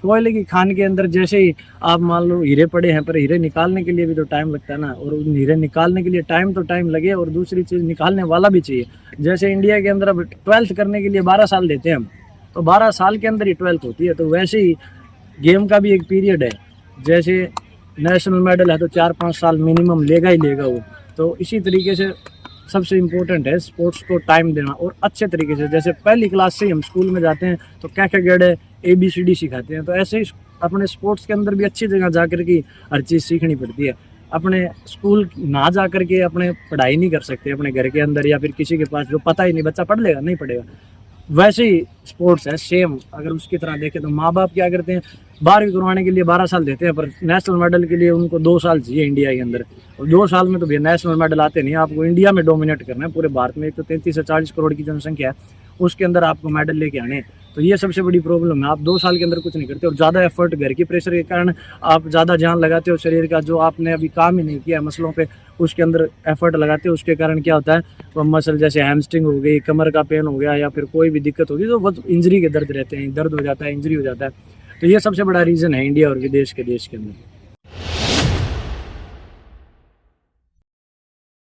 कोयले की खान के अंदर जैसे ही आप मान लो हीरे पड़े हैं, पर हीरे निकालने के लिए भी तो टाइम लगता है ना, और उन हीरे निकालने के लिए टाइम लगे, और दूसरी चीज़ निकालने वाला भी चाहिए। जैसे इंडिया के अंदर अब 12th करने के लिए 12 साल देते हैं हम, तो 12 साल के अंदर ही 12th होती है। तो वैसे ही गेम का भी एक पीरियड है, जैसे नेशनल मेडल है तो 4-5 साल मिनिमम लेगा ही लेगा वो। तो इसी तरीके से सबसे इम्पोर्टेंट है स्पोर्ट्स को टाइम देना, और अच्छे तरीके से। जैसे पहली क्लास से ही हम स्कूल में जाते हैं तो क्या क्या गेड़े ABCD सिखाते हैं, तो ऐसे ही अपने स्पोर्ट्स के अंदर भी अच्छी जगह जा कर के हर चीज़ सीखनी पड़ती है। अपने स्कूल ना जा कर के अपने पढ़ाई नहीं कर सकते अपने घर के अंदर, या फिर किसी के पास जो पता ही नहीं, बच्चा पढ़ लेगा नहीं पढ़ेगा। वैसे ही स्पोर्ट्स है सेम, अगर उसकी तरह देखें तो माँ बाप क्या करते हैं, 12वीं करवाने के लिए 12 साल देते हैं, पर नेशनल मेडल के लिए उनको 2 साल चाहिए इंडिया के अंदर। और 2 साल में तो भैया नेशनल मेडल आते नहीं, आपको इंडिया में डोमिनेट करना है पूरे भारत में। एक तो 33 से 40 करोड़ की जनसंख्या है, उसके अंदर आपको मेडल लेके आने। तो ये सबसे बड़ी प्रॉब्लम है, आप 2 साल के अंदर कुछ नहीं करते, और ज़्यादा एफर्ट घर की प्रेशर के कारण आप ज़्यादा जान लगाते हो शरीर का, जो आपने अभी काम ही नहीं किया मसलों पे, उसके अंदर एफर्ट लगाते हो। उसके कारण क्या होता है, वो मसल जैसे हैमस्ट्रिंग हो गई, कमर का पेन हो गया, या फिर कोई भी दिक्कत होगी, तो बहुत इंजरी के दर्द रहते हैं, दर्द हो जाता है, इंजरी हो जाता है। तो ये सबसे बड़ा रीज़न है इंडिया और विदेश के देश के अंदर।